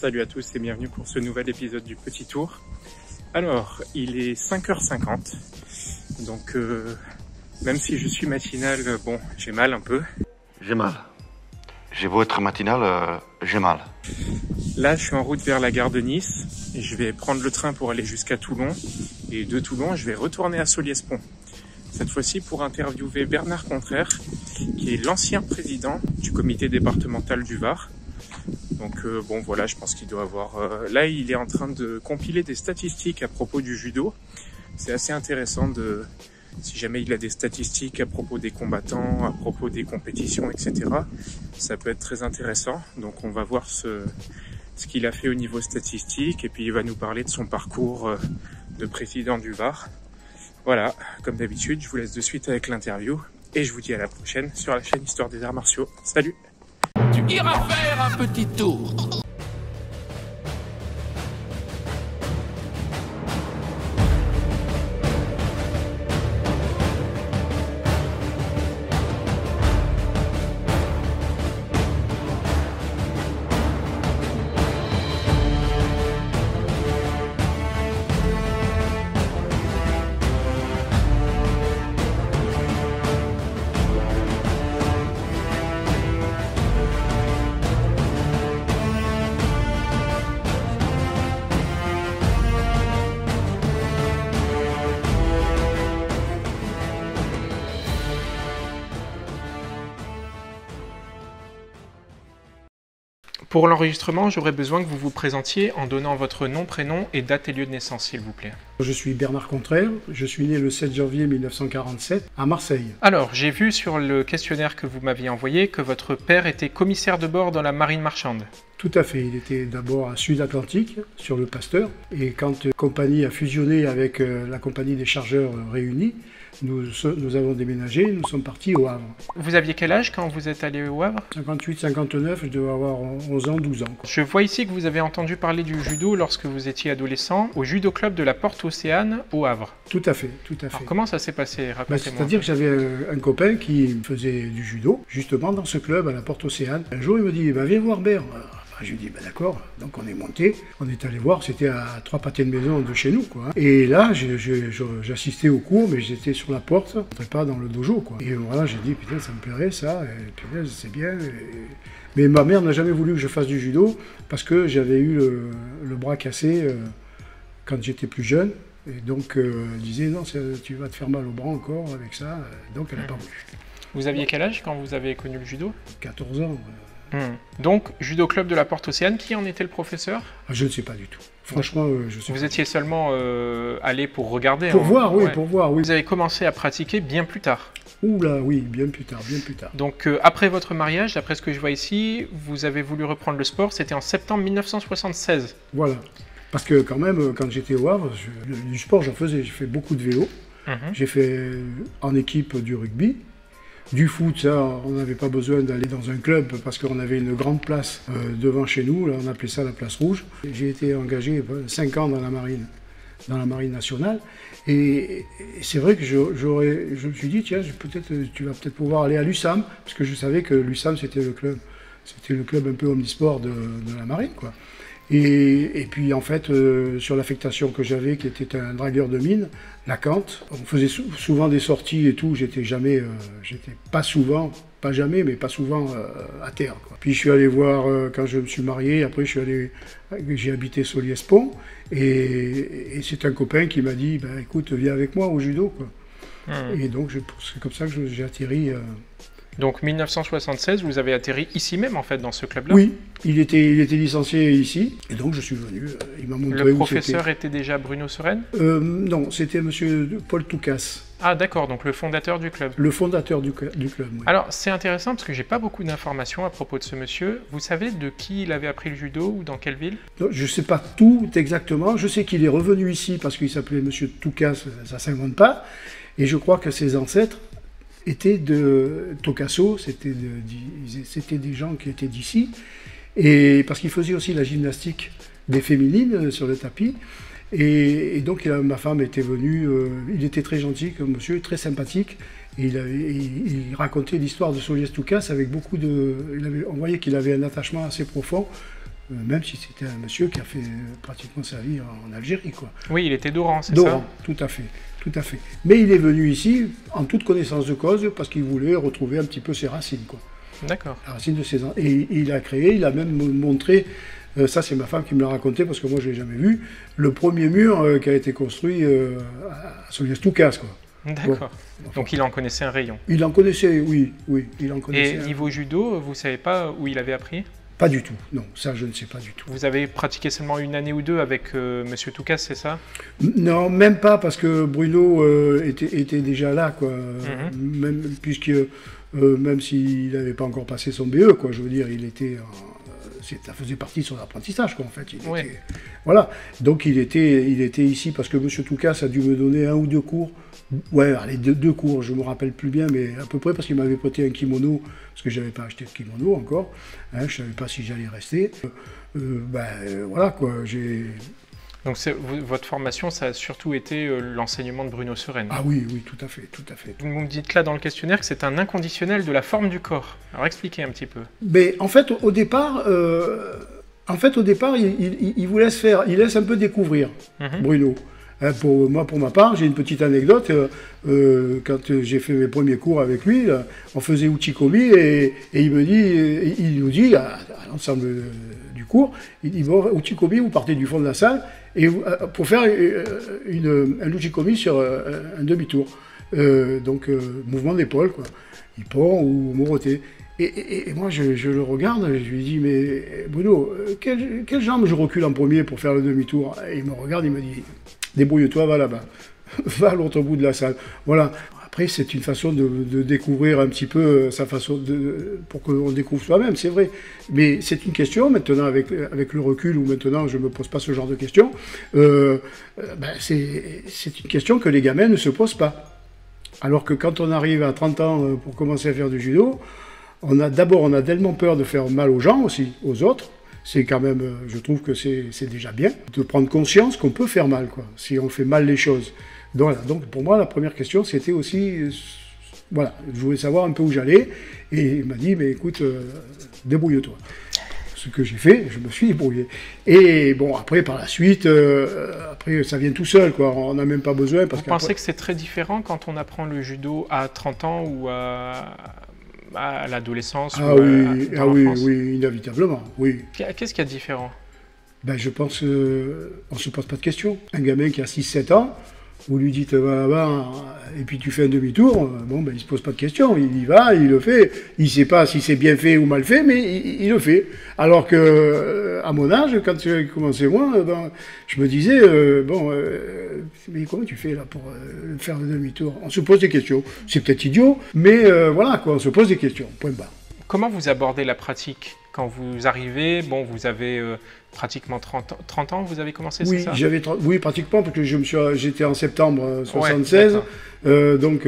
Salut à tous et bienvenue pour ce nouvel épisode du Petit Tour. Alors, il est 5h50, donc même si je suis matinal, bon, j'ai mal un peu. J'ai mal. J'ai beau être matinal, j'ai mal. Là, je suis en route vers la gare de Nice et je vais prendre le train pour aller jusqu'à Toulon. Et de Toulon, je vais retourner à Solliès-Pont. Cette fois-ci pour interviewer Bernard Contraire, qui est l'ancien président du comité départemental du Var. Donc bon voilà, je pense qu'il doit avoir... Là, il est en train de compiler des statistiques à propos du judo. C'est assez intéressant de... Si jamais il a des statistiques à propos des combattants, à propos des compétitions, etc. Ça peut être très intéressant. Donc on va voir ce qu'il a fait au niveau statistique. Et puis il va nous parler de son parcours de président du Var. Voilà, comme d'habitude, je vous laisse de suite avec l'interview. Et je vous dis à la prochaine sur la chaîne Histoire des Arts Martiaux. Salut! Tu iras faire un petit tour. Pour l'enregistrement, j'aurais besoin que vous vous présentiez en donnant votre nom, prénom et date et lieu de naissance, s'il vous plaît. Je suis Bernard Contraire, je suis né le 7 janvier 1947 à Marseille. Alors, j'ai vu sur le questionnaire que vous m'aviez envoyé que votre père était commissaire de bord dans la marine marchande. Tout à fait, il était d'abord à Sud-Atlantique, sur le Pasteur, et quand la compagnie a fusionné avec la compagnie des chargeurs réunis, nous avons déménagé, nous sommes partis au Havre. Vous aviez quel âge quand vous êtes allé au Havre? 58-59, je devais avoir 11 ans, 12 ans. Je vois ici que vous avez entendu parler du judo lorsque vous étiez adolescent au judo club de la Porte Océane au Havre. Tout à fait, tout à fait. Alors, comment ça s'est passé? Racontez-moi. C'est-à-dire que j'avais un copain qui faisait du judo, justement dans ce club à la Porte Océane. Un jour, il me dit, viens voir Bert. Je lui dis, d'accord, donc on est monté, on est allé voir, c'était à 3 pâtés de maison de chez nous, quoi. Et là, j'assistais au cours, mais j'étais sur la porte, je n'entrais pas dans le dojo, quoi. Et voilà, j'ai dit, putain, ça me plairait, ça, et putain, c'est bien. Mais ma mère n'a jamais voulu que je fasse du judo, parce que j'avais eu le bras cassé quand j'étais plus jeune, et donc elle disait, non, tu vas te faire mal au bras encore avec ça, donc elle n'a pas voulu. Vous aviez quel âge quand vous avez connu le judo? 14 ans. Donc, judo club de la Porte Océane, qui en était le professeur? Je ne sais pas du tout. Franchement, je sais pas. Vous étiez seulement allé pour regarder? Pour voir, oui, ouais. Pour voir, oui. Vous avez commencé à pratiquer bien plus tard? Oula, oui, bien plus tard, bien plus tard. Donc, après votre mariage, d'après ce que je vois ici, vous avez voulu reprendre le sport, c'était en septembre 1976. Voilà. Parce que quand même, quand j'étais au Havre, du sport, j'en faisais. J'ai fait beaucoup de vélo. J'ai fait en équipe du rugby. Du foot, ça, on n'avait pas besoin d'aller dans un club parce qu'on avait une grande place devant chez nous, là, on appelait ça la place rouge. J'ai été engagé 5 ans dans la marine nationale, et c'est vrai que je me suis dit, tiens, tu vas peut-être pouvoir aller à l'USAM, parce que je savais que l'USAM c'était le club un peu omnisport de la marine, quoi. Et puis en fait, sur l'affectation que j'avais, qui était un dragueur de mine, la Cante, on faisait souvent des sorties et tout, j'étais pas souvent, pas jamais, mais pas souvent à terre, quoi. Puis je suis allé voir, quand je me suis marié, après j'ai habité Solliès-Pont, et c'est un copain qui m'a dit, ben, écoute, viens avec moi au judo, quoi. Et donc c'est comme ça que j'ai atterri... Donc 1976, vous avez atterri ici même en fait dans ce club-là? Oui, il était licencié ici, et donc je suis venu, il m'a montré où c'était. Le professeur était déjà Bruno Seren? Non, c'était monsieur Paul Toucas. Ah d'accord, donc le fondateur du club. Le fondateur du club, oui. Alors c'est intéressant parce que j'ai pas beaucoup d'informations à propos de ce monsieur. Vous savez de qui il avait appris le judo ou dans quelle ville? Non, je sais pas tout exactement, je sais qu'il est revenu ici parce qu'il s'appelait monsieur Toucas, ça s'invente pas, et je crois que ses ancêtres étaient de Tocasso, c'était des gens qui étaient d'ici, et parce qu'il faisait aussi la gymnastique des féminines sur le tapis, et donc ma femme était venue, il était très gentil comme monsieur, très sympathique, et il racontait l'histoire de Solliès Toucas avec beaucoup de... on voyait qu'il avait un attachement assez profond même si c'était un monsieur qui a fait pratiquement sa vie en Algérie, quoi. Oui, il était d'Oran, c'est ça? D'Oran, tout à fait, tout à fait. Mais il est venu ici en toute connaissance de cause parce qu'il voulait retrouver un petit peu ses racines, quoi. D'accord. La racine de ses ancêtres. Et il a créé, il a même montré, ça c'est ma femme qui me l'a raconté parce que moi je l'ai jamais vu, le premier mur qui a été construit à Soliès-Toucas, quoi. D'accord. Bon. Donc il en connaissait un rayon. Il en connaissait, oui, il en connaissait. Et niveau judo, vous savez pas où il avait appris? Pas du tout, non, ça je ne sais pas du tout. Vous avez pratiqué seulement une année ou deux avec Monsieur Toucas, c'est ça? Non, même pas, parce que Bruno était déjà là, quoi. Même, puisque, même s'il n'avait pas encore passé son BE, quoi, je veux dire, il était... ça faisait partie de son apprentissage, quoi, en fait. Voilà, donc il était ici, parce que Monsieur Toucas a dû me donner 1 ou 2 cours. Ouais, allez, deux cours, je me rappelle plus bien, mais à peu près parce qu'il m'avait prêté un kimono, parce que je n'avais pas acheté de kimono encore, hein, je ne savais pas si j'allais rester. Voilà, quoi, Donc votre formation, ça a surtout été l'enseignement de Bruno Sereine. Ah oui, oui, tout à fait, tout à fait. Vous me dites là dans le questionnaire que c'est un inconditionnel de la forme du corps. Alors expliquez un petit peu. Mais en fait, au départ, il vous laisse faire, il laisse un peu découvrir, Bruno. Pour ma part, j'ai une petite anecdote. Quand j'ai fait mes premiers cours avec lui, on faisait Uchikomi et il nous dit à l'ensemble du cours, il dit bon, Uchikomi, vous partez du fond de la salle et pour faire un Uchikomi sur un demi-tour, donc mouvement d'épaule, quoi, Ippon ou Moroté. Et moi, je le regarde, je lui dis, mais Bruno, quelle jambe je recule en premier pour faire le demi-tour? Et il me regarde, il me dit, débrouille-toi, va là-bas, va à l'autre bout de la salle. Voilà. Après, c'est une façon de découvrir un petit peu sa façon pour qu'on découvre soi-même, c'est vrai. Mais c'est une question, maintenant, avec le recul, ou maintenant, je ne me pose pas ce genre de questions, c'est une question que les gamins ne se posent pas. Alors que quand on arrive à 30 ans pour commencer à faire du judo, on a tellement peur de faire mal aux gens aussi, aux autres. C'est quand même, je trouve que c'est déjà bien de prendre conscience qu'on peut faire mal, quoi, si on fait mal les choses. Donc pour moi, la première question, c'était aussi, voilà, je voulais savoir un peu où j'allais, et il m'a dit, mais écoute, débrouille-toi. Ce que j'ai fait, je me suis débrouillé. Et bon, après, par la suite, après, ça vient tout seul, quoi. On n'a même pas besoin. Vous pensez que c'est très différent quand on apprend le judo à 30 ans ou à l'adolescence? Oui, inévitablement, oui. Qu'est-ce qu'il y a de différent? Je pense qu'on ne se pose pas de questions. Un gamin qui a 6-7 ans, vous lui dites va là-bas, et puis tu fais un demi-tour, il ne se pose pas de questions, il y va, il le fait, il ne sait pas si c'est bien fait ou mal fait, mais il le fait. Alors que à mon âge, quand j'ai commencé moi, je me disais, mais comment tu fais là pour faire le demi-tour? On se pose des questions. C'est peut-être idiot, mais voilà, quoi, on se pose des questions, point barre. Comment vous abordez la pratique quand vous arrivez? Bon, vous avez pratiquement 30 ans, vous avez commencé, c'est ça? Oui, pratiquement, parce que j'étais en septembre 76, donc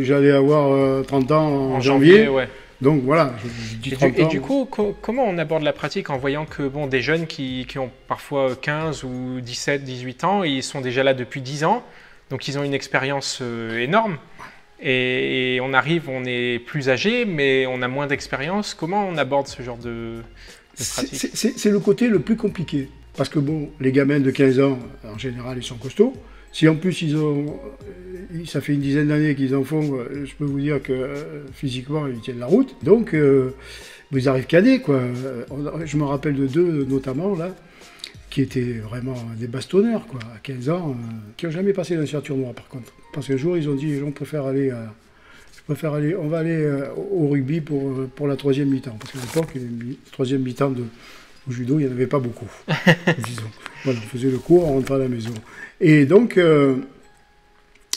j'allais avoir 30 ans en janvier. Ouais. Donc voilà, je dis 30 ans. Et du coup, comment on aborde la pratique en voyant que des jeunes qui ont parfois 15 ou 17, 18 ans, ils sont déjà là depuis 10 ans, donc ils ont une expérience énorme. Et on arrive, on est plus âgé, mais on a moins d'expérience. Comment on aborde ce genre de pratique? C'est le côté le plus compliqué. Parce que bon, les gamins de 15 ans, en général, ils sont costauds. Si en plus, ça fait une dizaine d'années qu'ils en font, je peux vous dire que physiquement, ils tiennent la route. Donc, ils arrivent cadets, quoi. Je me rappelle de 2, notamment, là, qui étaient vraiment des bastonneurs, quoi, à 15 ans, qui n'ont jamais passé la ceinture noire, par contre. Parce qu'un jour, ils ont dit, on va aller au rugby pour la 3e mi-temps. Parce qu'à l'époque, la 3e mi-temps au judo, il n'y en avait pas beaucoup, disons. Voilà, on faisait le cours, on rentrait à la maison. Et donc,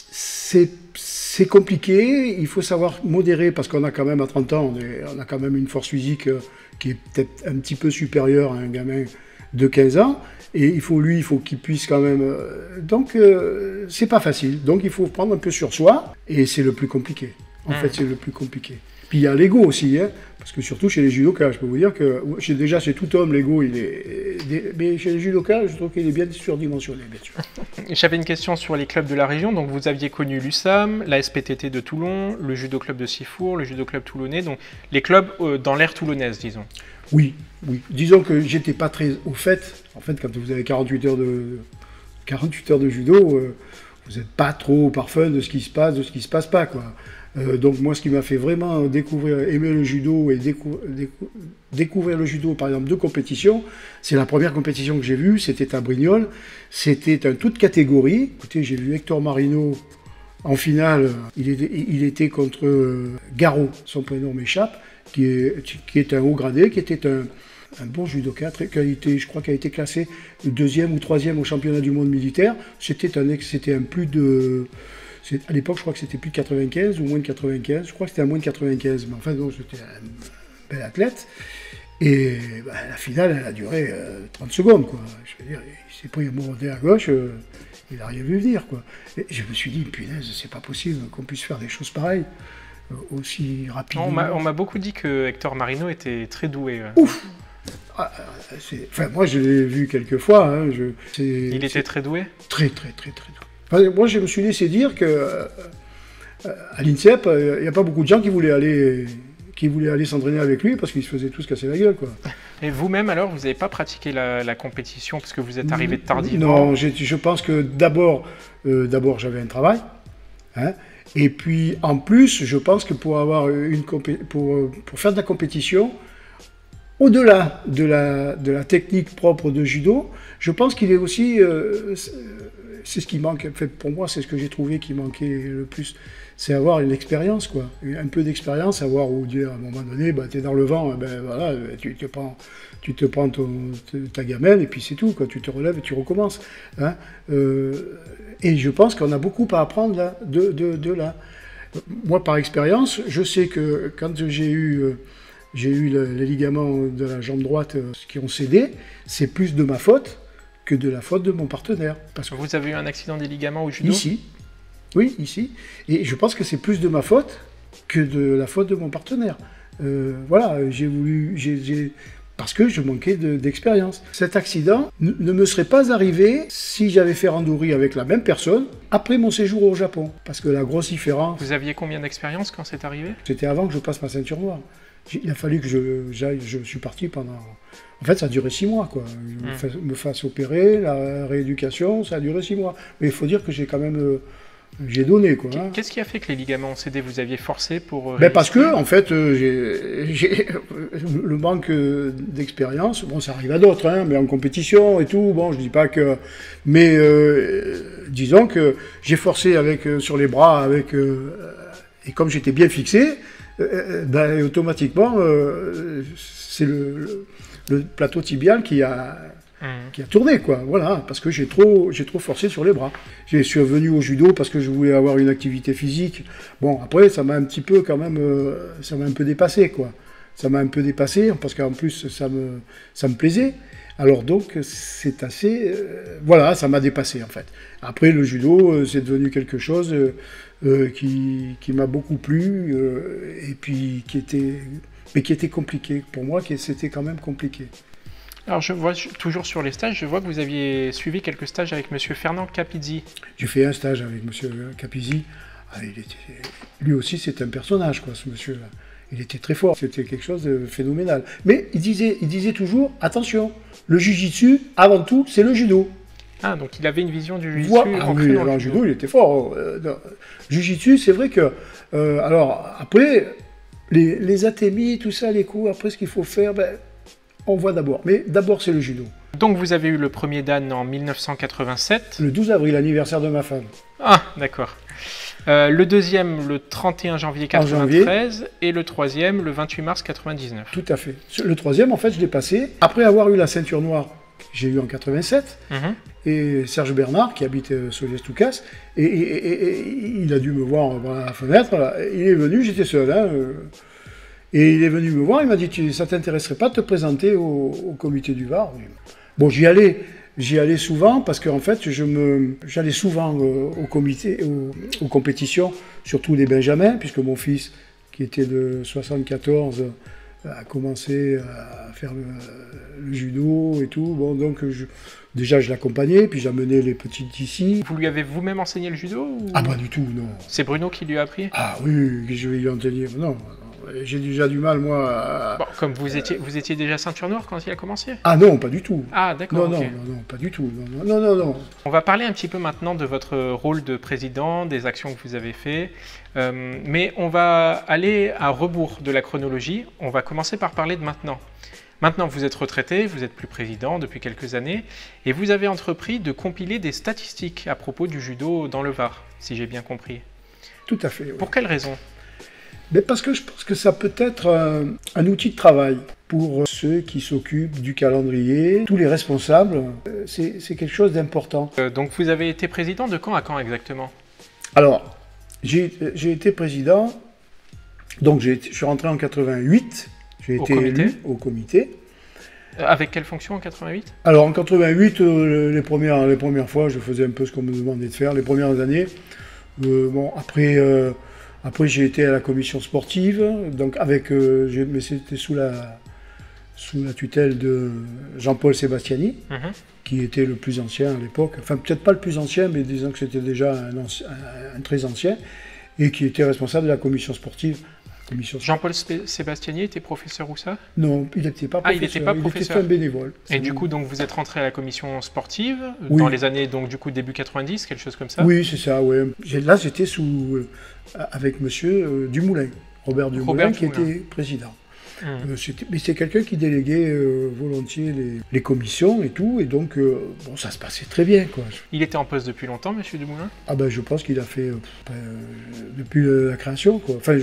c'est compliqué, il faut savoir modérer, parce qu'on a quand même, à 30 ans, on a quand même une force physique qui est peut-être un petit peu supérieure à un gamin de 15 ans, et il faut qu'il puisse quand même... donc, c'est pas facile. Donc, il faut prendre un peu sur soi, et c'est le plus compliqué. En fait, c'est le plus compliqué. Puis, il y a l'ego aussi, hein, Parce que surtout chez les judokas, je peux vous dire que déjà chez tout homme, l'ego, mais chez les judokas, je trouve qu'il est bien surdimensionné, bien sûr. J'avais une question sur les clubs de la région. Donc vous aviez connu l'USAM, la SPTT de Toulon, le judo club de Sifour, le judo club toulonnais, donc les clubs dans l'ère toulonnaise, disons. Oui, oui. Disons que j'étais pas très au fait. En fait, quand vous avez 48 heures de judo, vous n'êtes pas trop au parfum de ce qui se passe, de ce qui se passe pas, quoi. Donc moi, ce qui m'a fait vraiment aimer le judo et découvrir le judo, par exemple, de compétition, c'est la première compétition que j'ai vue, c'était à Brignoles. C'était un toute catégorie. Écoutez, j'ai vu Hector Marino en finale. Il était contre Garot, son prénom m'échappe, qui est un haut gradé, qui était un bon judoka, je crois qu'il a été classé 2e ou 3e au championnat du monde militaire. C'était un plus de... À l'époque, je crois que c'était plus de 95 ou moins de 95. Je crois que c'était à moins de 95. Mais enfin, donc, c'était un bel athlète. Et la finale, elle a duré 30 secondes, quoi. Je veux dire, il s'est pris un morondé à gauche, il n'a rien vu venir, quoi. Et je me suis dit, punaise, c'est pas possible qu'on puisse faire des choses pareilles aussi rapidement. On m'a beaucoup dit que Hector Marino était très doué. Ouf! Moi, je l'ai vu quelques fois. Hein, il était très doué? Très, très, très, très doué. Moi, je me suis laissé dire que à l'INSEP, il n'y a pas beaucoup de gens qui voulaient aller s'entraîner avec lui parce qu'ils se faisaient tous casser la gueule, quoi. Et vous-même, alors, vous n'avez pas pratiqué la compétition parce que vous êtes arrivé tardivement? Non, je pense que d'abord j'avais un travail, hein, et puis en plus, je pense que pour faire de la compétition, au-delà de la technique propre de judo, je pense qu'il est aussi c'est ce qui manque. En fait, pour moi, c'est ce que j'ai trouvé qui manquait le plus. C'est avoir une expérience, quoi. Un peu d'expérience, savoir où dire à un moment donné, tu es dans le vent, voilà, tu te prends ta gamelle et puis c'est tout, quoi. Tu te relèves et tu recommences. Hein. Et je pense qu'on a beaucoup à apprendre là, de là. Moi, par expérience, je sais que quand j'ai eu les ligaments de la jambe droite qui ont cédé, c'est plus de ma faute que de la faute de mon partenaire. Parce que vous avez eu un accident des ligaments au judo? Ici. Oui, ici. Et je pense que c'est plus de ma faute que de la faute de mon partenaire. Voilà, parce que je manquais d'expérience. Cet accident ne me serait pas arrivé si j'avais fait randori avec la même personne après mon séjour au Japon. Parce que la grosse différence... Vous aviez combien d'expérience quand c'est arrivé? C'était avant que je passe ma ceinture noire. Il a fallu que je suis parti pendant... En fait, ça a duré 6 mois, quoi. Je me fasse opérer, la rééducation, ça a duré 6 mois. Mais il faut dire que j'ai quand même... j'ai donné, quoi. Hein. Qu'est-ce qui a fait que les ligaments ont cédé? Vous aviez forcé pour... Parce que, en fait, j'ai le manque d'expérience. Bon, ça arrive à d'autres, hein, mais en compétition et tout, bon, je dis pas que... Mais disons que j'ai forcé sur les bras, et comme j'étais bien fixé, automatiquement, c'est le plateau tibial qui a tourné, quoi. Voilà, parce que j'ai trop forcé sur les bras. Je suis revenu au judo parce que je voulais avoir une activité physique. Bon, après, ça m'a un petit peu quand même, ça m'a un peu dépassé, quoi. Ça m'a un peu dépassé parce qu'en plus, ça me plaisait. Alors donc, c'est assez... voilà, ça m'a dépassé, en fait. Après, le judo, c'est devenu quelque chose qui m'a beaucoup plu, et puis qui était compliqué. Pour moi, c'était quand même compliqué. Alors, je vois, toujours sur les stages, je vois que vous aviez suivi quelques stages avec M. Fernand Capizzi. J'ai fait un stage avec M. Capizzi. Lui aussi, c'est un personnage, quoi, ce monsieur-là. Il était très fort, c'était quelque chose de phénoménal. Mais il disait toujours, attention, le jiu-jitsu, avant tout, c'est le judo. Ah, donc il avait une vision du jiu-jitsu oui, alors, le judo, il était fort. Jiu-jitsu, c'est vrai que... alors, après, les atémies, tout ça, les coups, après, ce qu'il faut faire, on voit d'abord. Mais d'abord, c'est le judo. Donc vous avez eu le premier dan en 1987. Le 12 avril, l'anniversaire de ma femme. Ah, d'accord. Le deuxième, le 31 janvier 93, et le troisième, le 28 mars 99. Tout à fait. Le troisième, en fait, je l'ai passé après avoir eu la ceinture noire que j'ai eu en 87, et Serge Bernard, qui habite Soliès-Toucas, et il a dû me voir par la fenêtre, là. Il est venu, j'étais seul, hein, et il est venu me voir, il m'a dit, ça t'intéresserait pas de te présenter au comité du Var? Bon, j'y allais souvent parce qu'en fait, j'allais souvent au comité, aux compétitions, surtout les Benjamins, puisque mon fils, qui était de 74, a commencé à faire le judo et tout. Bon, donc déjà je l'accompagnais, puis j'amenais les petites ici. Vous lui avez vous-même enseigné le judo ou... Ah pas du tout, non. C'est Bruno qui lui a appris? Ah oui, je vais lui en tenir. Non, j'ai déjà du mal, moi. Bon, comme vous étiez déjà ceinture noire quand il a commencé? Ah non, pas du tout. Ah d'accord. Non, Okay. non, pas du tout. Non. On va parler un petit peu maintenant de votre rôle de président, des actions que vous avez faites, mais on va aller à rebours de la chronologie. On va commencer par parler de maintenant. Maintenant, vous êtes retraité, vous n'êtes plus président depuis quelques années, et vous avez entrepris de compiler des statistiques à propos du judo dans le Var, si j'ai bien compris. Tout à fait. Oui. Pour quelle raison? Mais parce que je pense que ça peut être un outil de travail pour ceux qui s'occupent du calendrier, tous les responsables. C'est quelque chose d'important. Donc vous avez été président de quand à quand exactement? Alors, j'ai été président, donc je suis rentré en 88, j'ai été élu au comité. Avec quelle fonction en 88? Alors en 88, les premières fois, je faisais un peu ce qu'on me demandait de faire, les premières années. Bon, après, j'ai été à la commission sportive, donc mais c'était sous la tutelle de Jean-Paul Sébastiani, qui était le plus ancien à l'époque. Enfin, peut-être pas le plus ancien, mais disons que c'était déjà un très ancien, et qui était responsable de la commission sportive. Jean-Paul Sébastiani était professeur où ça? Non, il n'était pas professeur. Ah, il n'était pas professeur. Il était un bénévole. Et du coup, donc, vous êtes rentré à la commission sportive oui. Dans les années, donc du coup, début 90, quelque chose comme ça? Oui, c'est ça, ouais. Là, j'étais avec monsieur Dumoulin, Robert Dumoulin, qui était président. Mais c'est quelqu'un qui déléguait volontiers les commissions et tout, et donc bon, ça se passait très bien, quoi. Il était en poste depuis longtemps, monsieur Dumoulin? Ah ben je pense qu'il a fait depuis la création, quoi. Enfin,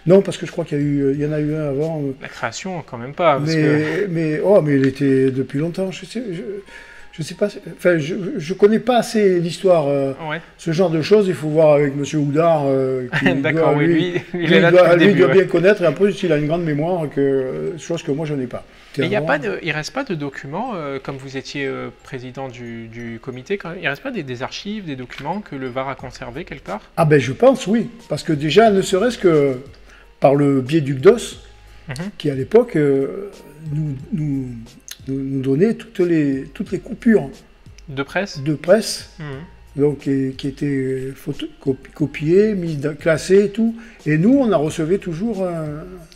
non, parce que je crois qu'il y en a eu un avant. La création, quand même pas. Mais il était depuis longtemps. Je sais pas. Enfin, je connais pas assez l'histoire. Ouais. Ce genre de choses, il faut voir avec monsieur Houdard. D'accord, oui, lui il doit bien connaître. Et après, il a une grande mémoire, chose que moi je n'ai pas. Mais il reste pas de documents, comme vous étiez président du comité, quand même, il reste pas des archives, des documents que le Var a conservés quelque part? Ah ben je pense, oui. Parce que déjà, ne serait-ce que par le biais du GDOS, qui à l'époque nous donnait toutes les coupures de presse, donc qui étaient copiées, classées et tout. Et nous, on a reçu toujours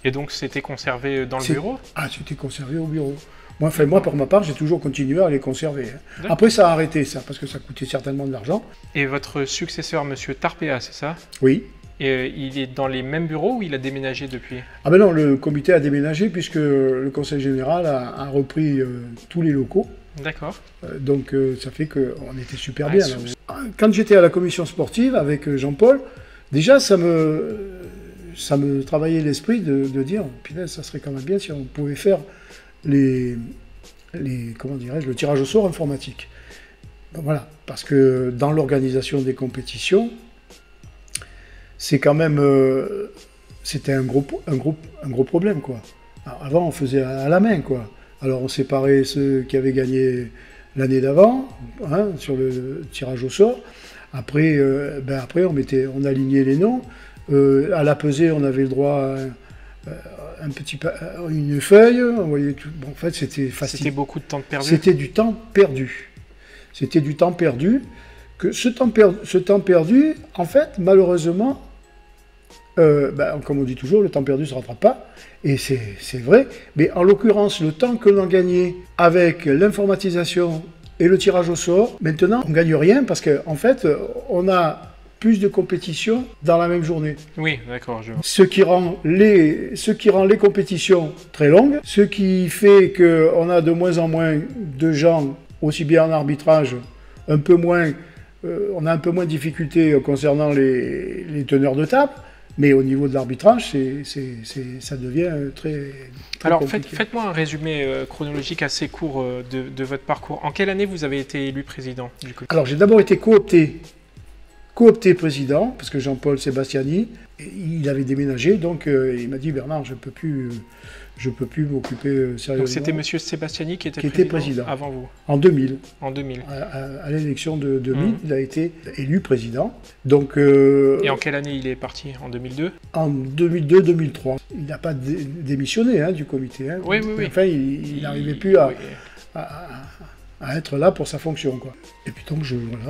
Et donc, c'était conservé dans le bureau? Ah, c'était conservé au bureau. Moi, pour ma part, j'ai toujours continué à les conserver. Après, ça a arrêté, ça, parce que ça coûtait certainement de l'argent. Et votre successeur, monsieur Tarpea, c'est ça? Oui. Et il est dans les mêmes bureaux ou il a déménagé depuis? Ah ben non, le comité a déménagé puisque le conseil général a repris tous les locaux. D'accord. Donc ça fait qu'on était super bien. Là. Quand j'étais à la commission sportive avec Jean-Paul, déjà ça me travaillait l'esprit de dire, putain, ça serait quand même bien si on pouvait faire comment dirais-je, le tirage au sort informatique. Ben voilà, parce que dans l'organisation des compétitions, c'est quand même, c'était un gros problème, quoi. Alors, avant, on faisait à la main, quoi. Alors, on séparait ceux qui avaient gagné l'année d'avant, sur le tirage au sort. Après, on alignait les noms. À la pesée, on avait le droit à une feuille. On voyait tout. Bon, en fait, c'était facile. C'était beaucoup de temps perdu. C'était du temps perdu. C'était du temps perdu. Que ce temps perdu, en fait, malheureusement, comme on dit toujours, le temps perdu ne se rattrape pas, et c'est vrai, mais en l'occurrence, le temps que l'on gagnait avec l'informatisation et le tirage au sort, maintenant, on ne gagne rien, parce qu'en fait, on a plus de compétitions dans la même journée. Oui, d'accord, je vois. Ce qui rend les compétitions très longues, ce qui fait qu'on a de moins en moins de gens, aussi bien en arbitrage, un peu moins... on a un peu moins de difficultés concernant les teneurs de table, mais au niveau de l'arbitrage, ça devient très Alors, compliqué. Faites-moi un résumé chronologique assez court de votre parcours. En quelle année vous avez été élu président du comité? Alors, j'ai d'abord été coopté président, parce que Jean-Paul Sébastiani il avait déménagé, donc il m'a dit Bernard, je peux plus m'occuper sérieusement. Donc c'était Monsieur Sébastiani qui était président avant vous. En 2000. En 2000. À l'élection de 2000, il a été élu président. Donc. Et en quelle année il est parti? En 2002? En 2002-2003. Il n'a pas démissionné du comité. Oui. Enfin, il n'arrivait plus à être là pour sa fonction, quoi. Et puis donc,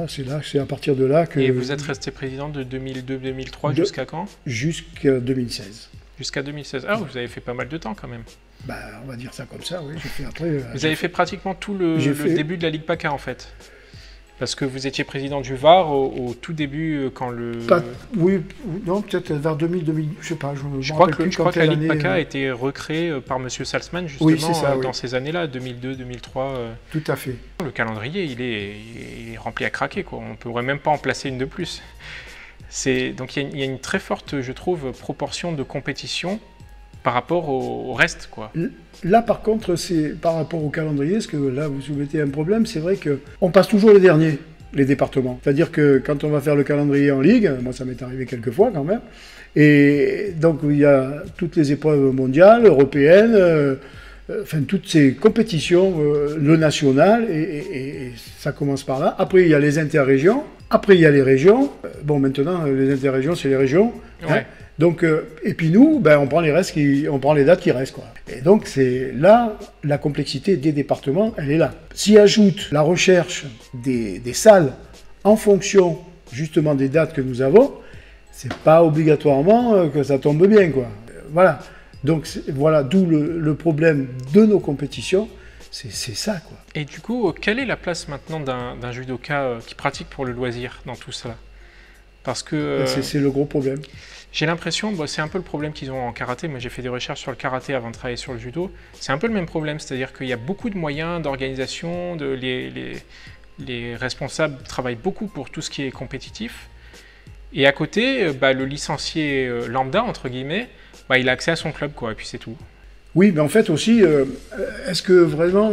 c'est à partir de là que... Et vous êtes resté président de 2002-2003 jusqu'à quand? Jusqu'à 2016. Jusqu'à 2016. Ah, vous avez fait pas mal de temps quand même. Bah, on va dire ça comme ça, oui. J'ai fait après... Vous avez fait pratiquement tout le début de la Ligue PACA, en fait. Parce que vous étiez président du Var au tout début, quand le... Oui, non, peut-être vers 2000, je sais pas. Je crois que la Ligue PACA a été recréée par M. Salzman, justement, oui, ça, dans ces années-là, 2002, 2003. Tout à fait. Le calendrier, il est rempli à craquer, quoi. On ne pourrait même pas en placer une de plus. Donc il y a une très forte, je trouve, proportion de compétition par rapport au reste, quoi. Là, par contre, c'est par rapport au calendrier, parce que là, vous soumettez un problème, c'est vrai qu'on passe toujours les derniers, les départements. C'est-à-dire que quand on va faire le calendrier en Ligue, moi ça m'est arrivé quelques fois quand même, et donc il y a toutes les épreuves mondiales, européennes, enfin toutes ces compétitions, le national, et ça commence par là. Après, il y a les interrégions, après il y a les régions. Bon, maintenant, les interrégions, c'est les régions. Ouais. Hein. Donc, et puis nous, on prend on prend les dates qui restent, quoi. Et donc c'est là, la complexité des départements, elle est là. S'y ajoute la recherche des salles en fonction justement des dates que nous avons, c'est pas obligatoirement que ça tombe bien, quoi. Voilà. Donc voilà, d'où le problème de nos compétitions, c'est ça, quoi. Et du coup, quelle est la place maintenant d'un judoka qui pratique pour le loisir dans tout cela? Parce que... c'est le gros problème. J'ai l'impression, c'est un peu le problème qu'ils ont en karaté. Moi, j'ai fait des recherches sur le karaté avant de travailler sur le judo. C'est un peu le même problème, c'est-à-dire qu'il y a beaucoup de moyens d'organisation, les responsables travaillent beaucoup pour tout ce qui est compétitif. Et à côté, le licencié lambda, entre guillemets, il a accès à son club, quoi, et puis c'est tout. Oui, mais en fait aussi, est-ce que vraiment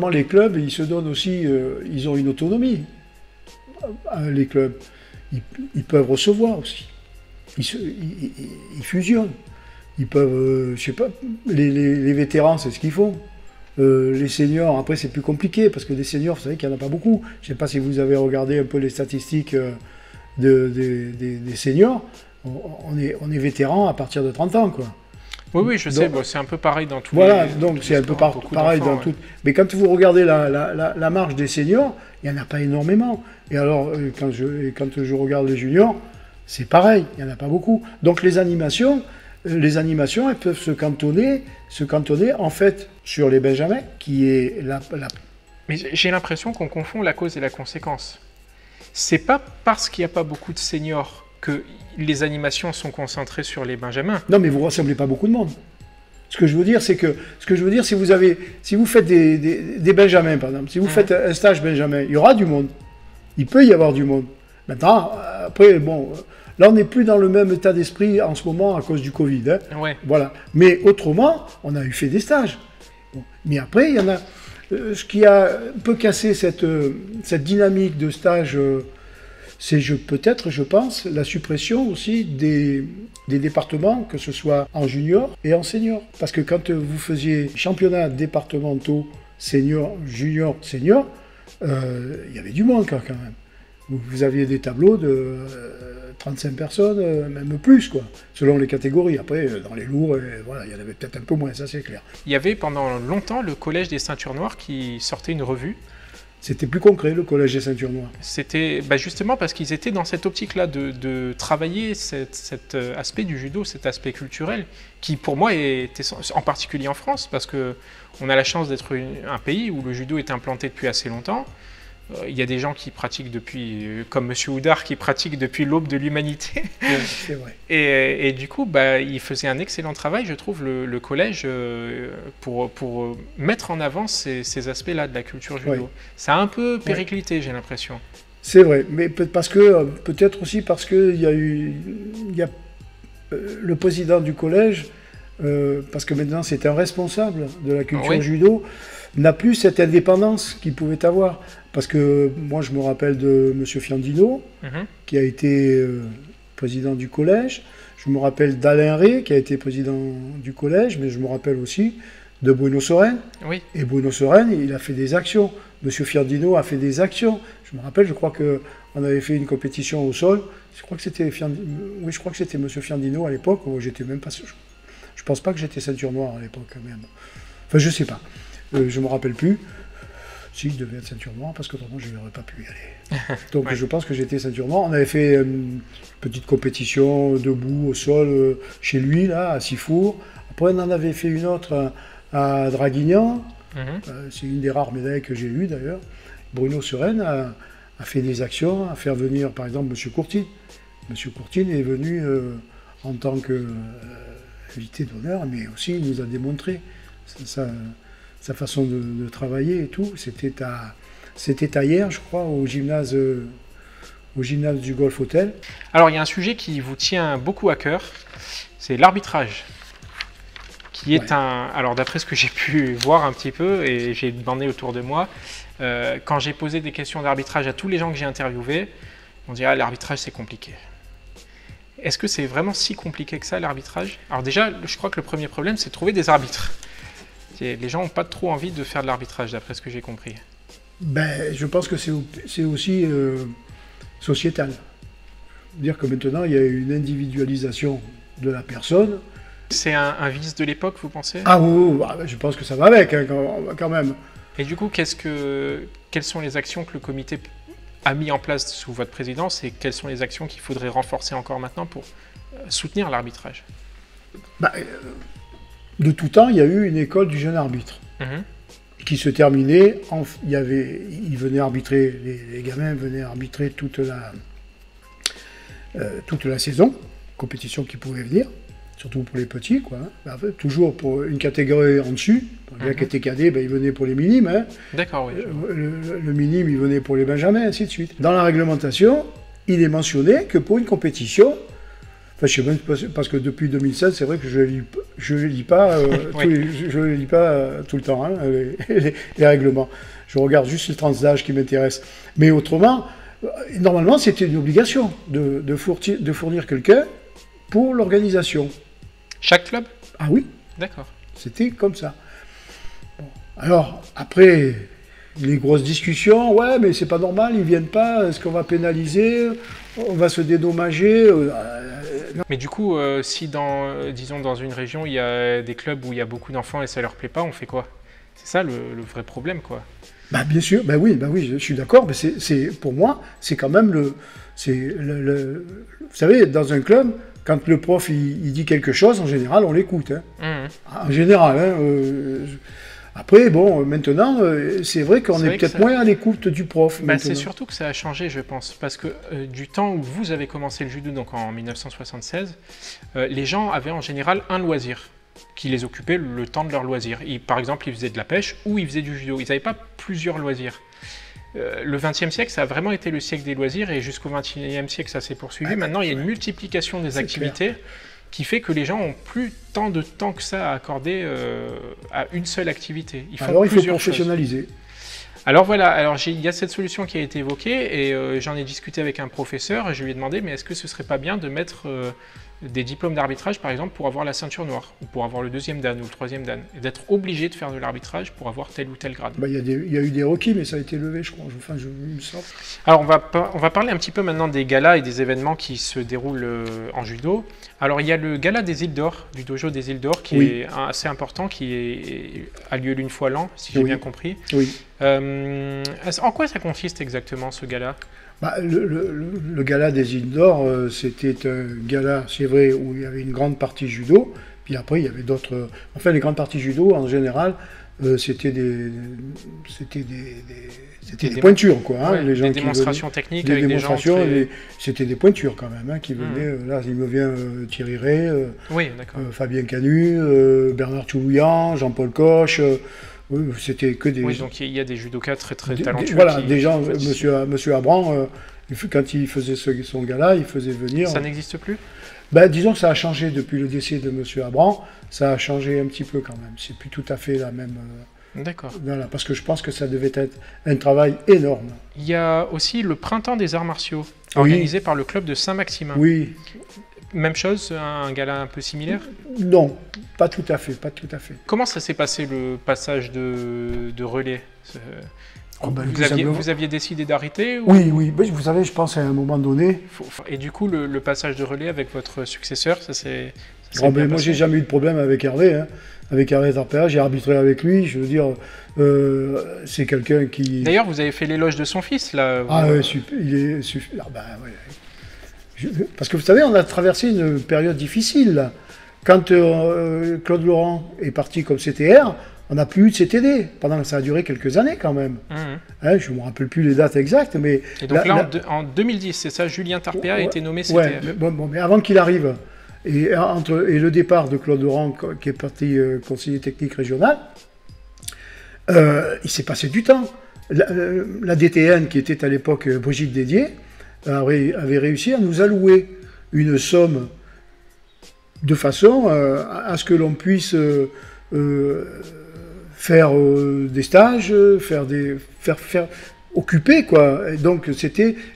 les clubs, ils se donnent aussi, ils ont une autonomie, les clubs. Ils peuvent recevoir aussi. Ils fusionnent. Ils peuvent, je sais pas, les vétérans, c'est ce qu'ils font. Les seniors, après, c'est plus compliqué, parce que des seniors, vous savez qu'il n'y en a pas beaucoup. Je ne sais pas si vous avez regardé un peu les statistiques des seniors. On est vétérans à partir de 30 ans, quoi. Oui, je sais, c'est un peu pareil dans tous les... donc c'est un peu pareil dans tout. Mais quand vous regardez la marge des seniors, il n'y en a pas énormément. Et alors, quand je regarde les juniors, c'est pareil, il n'y en a pas beaucoup. Donc les animations, elles peuvent se cantonner en fait sur les benjamins, qui est Mais j'ai l'impression qu'on confond la cause et la conséquence. C'est pas parce qu'il n'y a pas beaucoup de seniors que les animations sont concentrées sur les benjamins. Non, mais vous ne rassemblez pas beaucoup de monde. Ce que je veux dire, si vous faites des benjamins, par exemple, si vous faites un stage benjamin, il y aura du monde. Il peut y avoir du monde. Maintenant, après, là, on n'est plus dans le même état d'esprit en ce moment à cause du Covid. Hein. Ouais. Voilà. Mais autrement, on a fait des stages. Bon. Mais après, il y en a... ce qui a un peu cassé cette dynamique de stage... c'est peut-être, je pense, la suppression aussi des départements, que ce soit en junior et en senior. Parce que quand vous faisiez championnats départementaux senior, junior, senior, il y avait du monde quand même. Vous aviez des tableaux de 35 personnes, même plus, quoi, selon les catégories. Après, dans les lourds, il y en avait peut-être un peu moins, ça c'est clair. Il y avait pendant longtemps le Collège des Ceintures Noires qui sortait une revue. C'était plus concret, le Collège des Ceintures Noires. C'était justement parce qu'ils étaient dans cette optique-là de travailler cet aspect du judo, cet aspect culturel, qui pour moi est en particulier en France, parce qu'on a la chance d'être un pays où le judo est implanté depuis assez longtemps. Il y a des gens qui pratiquent depuis, comme M. Houdard, qui pratiquent depuis l'aube de l'humanité. Oui, c'est vrai. Et du coup, il faisait un excellent travail, je trouve, le collège, pour mettre en avant ces aspects-là de la culture judo. Oui. Ça a un peu périclité, j'ai l'impression. C'est vrai, mais peut-être aussi parce qu'il y a le président du collège, parce que maintenant c'est un responsable de la culture judo. n'a plus cette indépendance qu'il pouvait avoir. Parce que moi, je me rappelle de M. Fiandino, qui a été président du collège. Je me rappelle d'Alain Rey, qui a été président du collège, mais je me rappelle aussi de Bruno Soren. Oui. Et Bruno Soren, il a fait des actions. M. Fiandino a fait des actions. Je me rappelle, je crois qu'on avait fait une compétition au sol. Je crois que c'était oui, je crois que c'était M. Fiandino à l'époque, où j'étais même pas sûr. Je pense pas que j'étais ceinture noire à l'époque, quand même. Enfin, je sais pas. Je me rappelle plus. Si, je devais être ceinture noire, parce qu'autrement, je n'aurais pas pu y aller. Donc, ouais. Je pense que j'étais ceinture noire. On avait fait une petite compétition debout, au sol, chez lui, là, à Sifour. Après, on en avait fait une autre à Draguignan. C'est une des rares médailles que j'ai eues, d'ailleurs. Bruno Soren a fait des actions, à faire venir, par exemple, M. Courtine. M. Courtine est venu en tant qu'invité d'honneur, mais aussi il nous a démontré sa façon de travailler et tout. C'était à hier, je crois, au gymnase du Golf Hotel. Alors, il y a un sujet qui vous tient beaucoup à cœur, c'est l'arbitrage. Qui est alors, d'après ce que j'ai pu voir un petit peu, et j'ai demandé autour de moi, quand j'ai posé des questions d'arbitrage à tous les gens que j'ai interviewés, on dirait l'arbitrage c'est compliqué. Est-ce que c'est vraiment si compliqué que ça, l'arbitrage? Alors déjà, je crois que le premier problème, c'est de trouver des arbitres. Les gens n'ont pas trop envie de faire de l'arbitrage, d'après ce que j'ai compris. Ben, je pense que c'est aussi sociétal. Dire que maintenant, il y a une individualisation de la personne. C'est un vice de l'époque, vous pensez? Ah oui, je pense que ça va avec, hein, quand même. Et du coup, quelles sont les actions que le comité a mis en place sous votre présidence et quelles sont les actions qu'il faudrait renforcer encore maintenant pour soutenir l'arbitrage? De tout temps, il y a eu une école du jeune arbitre qui se terminait. Ils venaient arbitrer, les gamins venaient arbitrer toute la saison, compétition qui pouvait venir, surtout pour les petits, quoi. Hein. Toujours pour une catégorie en dessus. Les gars qui étaient cadets, ils venaient pour les minimes. Hein. D'accord, oui. Le minime, il venait pour les benjamins, ainsi de suite. Dans la réglementation, il est mentionné que pour une compétition, enfin, je sais même pas, parce que depuis 2016, c'est vrai que je ne lis pas, tout le temps, hein, les règlements. Je regarde juste les tranches d'âge qui m'intéressent. Mais autrement, normalement, c'était une obligation de fournir quelqu'un pour l'organisation. Chaque club? Ah oui. D'accord. C'était comme ça. Bon. Alors, après, les grosses discussions, ouais, mais c'est pas normal, ils viennent pas, est-ce qu'on va pénaliser? On va se dédommager? Mais du coup, si disons dans une région, il y a des clubs où il y a beaucoup d'enfants et ça leur plaît pas, on fait quoi? C'est ça le vrai problème, quoi. Bien sûr, oui, je suis d'accord, mais pour moi, c'est quand même vous savez, dans un club, quand le prof il dit quelque chose, en général, on l'écoute. Hein. En général. Hein, après, bon, maintenant, c'est vrai qu'on est peut-être moins à l'écoute du prof. C'est surtout que ça a changé, je pense. Parce que du temps où vous avez commencé le judo, donc en 1976, les gens avaient en général un loisir qui les occupait le temps de leur loisir. Par exemple, ils faisaient de la pêche ou ils faisaient du judo. Ils n'avaient pas plusieurs loisirs. Le XXe siècle, ça a vraiment été le siècle des loisirs et jusqu'au XXIe siècle, ça s'est poursuivi. Maintenant, il y a une multiplication des activités qui fait que les gens n'ont plus tant de temps que ça à accorder à une seule activité. Alors, il faut professionnaliser. Alors voilà, il y a cette solution qui a été évoquée et j'en ai discuté avec un professeur et je lui ai demandé, mais est-ce que ce serait pas bien de mettre des diplômes d'arbitrage, par exemple, pour avoir la ceinture noire, ou pour avoir le 2e dan ou le 3e dan, et d'être obligé de faire de l'arbitrage pour avoir tel ou tel grade. Il y a eu des requis, mais ça a été levé, je crois. Il me semble. Alors, on va parler un petit peu maintenant des galas et des événements qui se déroulent en judo. Alors, il y a le gala des îles d'Or, du dojo des îles d'Or, qui est assez important, qui a lieu une fois l'an, si j'ai bien compris. Oui. En quoi ça consiste exactement, ce gala ? Le gala des îles d'Or, c'était un gala, c'est vrai, où il y avait une grande partie judo, puis après il y avait d'autres... Enfin, les grandes parties judo, en général, c'était des pointures, quoi. Hein, ouais, les gens des démonstrations venaient, techniques des avec démonstrations, des gens très... C'était des pointures, quand même, hein, qui venaient... Là, il me vient Thierry Ray, Fabien Canu, Bernard Toulouillan, Jean-Paul Coche... Oui, c'était que des... Oui, donc il y a des judokas très talentueux. Voilà, des gens, monsieur Abran, quand il faisait son gala, il faisait venir... Ça n'existe plus ? Disons que ça a changé depuis le décès de monsieur Abran, ça a changé un petit peu quand même. C'est plus tout à fait la même D'accord. Voilà, parce que je pense que ça devait être un travail énorme. Il y a aussi le Printemps des arts martiaux, Oui. organisé par le club de Saint-Maximin. Oui, Même chose, un gala un peu similaire. non, pas tout à fait, pas tout à fait. Comment ça s'est passé le passage de relais? Oh, ben, Vous aviez décidé d'arrêter ou... Oui, oui, mais vous savez, je pense à un moment donné. Et du coup, le passage de relais avec votre successeur, ça s'est Oh, bien ben, moi, passé? j'ai jamais eu de problème avec Hervé. Hein. Avec Hervé Tarpéa, j'ai arbitré avec lui. Je veux dire, c'est quelqu'un qui. D'ailleurs, vous avez fait l'éloge de son fils, là. Ah ouais, il est super. Ah, ben, ouais. Parce que vous savez, on a traversé une période difficile. Là. Quand Claude Laurent est parti comme CTR, on n'a plus eu de CTD. Ça a duré quelques années quand même. Mhm. Hein, je ne me rappelle plus les dates exactes, mais. Et donc là, en 2010, c'est ça, Julien Tarpéa a été nommé CTR. Ouais, mais avant qu'il arrive, et le départ de Claude Laurent, qui est parti conseiller technique régional, il s'est passé du temps. La DTN, qui était à l'époque Brigitte Dédier, avait réussi à nous allouer une somme de façon à ce que l'on puisse faire des stages, faire occuper, quoi. Et donc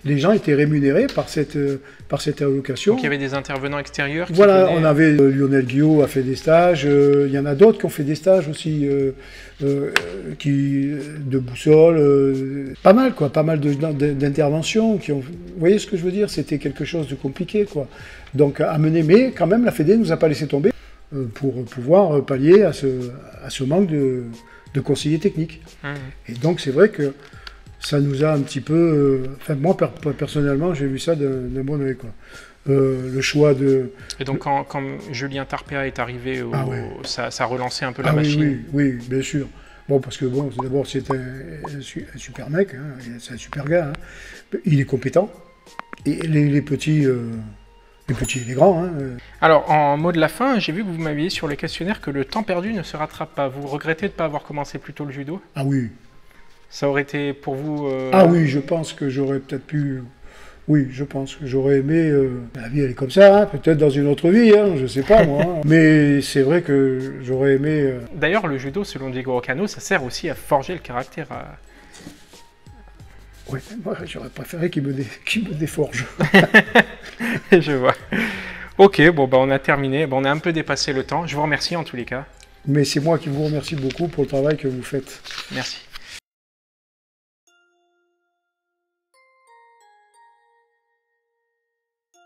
les gens étaient rémunérés par cette allocation. Donc il y avait des intervenants extérieurs qui Voilà, venaient... on avait Lionel Guillot a fait des stages, il y en a d'autres qui ont fait des stages aussi, de boussole, pas mal quoi, pas mal d'interventions qui ont. Vous voyez ce que je veux dire? C'était quelque chose de compliqué quoi. Donc à mener, mais quand même la Fédé nous a pas laissé tomber pour pouvoir pallier à ce manque de conseillers techniques. Et donc c'est vrai que ça nous a un petit peu... Enfin, moi, personnellement, j'ai vu ça d'un bon œil, quoi. Le choix de... Et donc, quand Julien Tarpéa est arrivé, ça a relancé un peu la oui, machine. oui, bien sûr. Bon, parce que, bon, d'abord, c'est un super mec, hein, c'est un super gars. Hein. Il est compétent. Et les petits... les petits et les grands. Hein. Alors, en mot de la fin, j'ai vu que vous m'aviez dit sur le questionnaire que le temps perdu ne se rattrape pas. Vous regrettez de ne pas avoir commencé plus tôt le judo? Ah oui. Ça aurait été pour vous... Ah oui, je pense que j'aurais peut-être pu... Oui, je pense que j'aurais aimé... La vie, elle est comme ça, hein, peut-être dans une autre vie, hein, je sais pas moi. Hein. Mais c'est vrai que j'aurais aimé... D'ailleurs, le judo, selon Diego Rocano, ça sert aussi à forger le caractère. Oui, moi, j'aurais préféré qu'il me déforge. Je vois. Ok, bon, bah, on a terminé. Bon, on a un peu dépassé le temps. Je vous remercie en tous les cas. Mais c'est moi qui vous remercie beaucoup pour le travail que vous faites. Merci.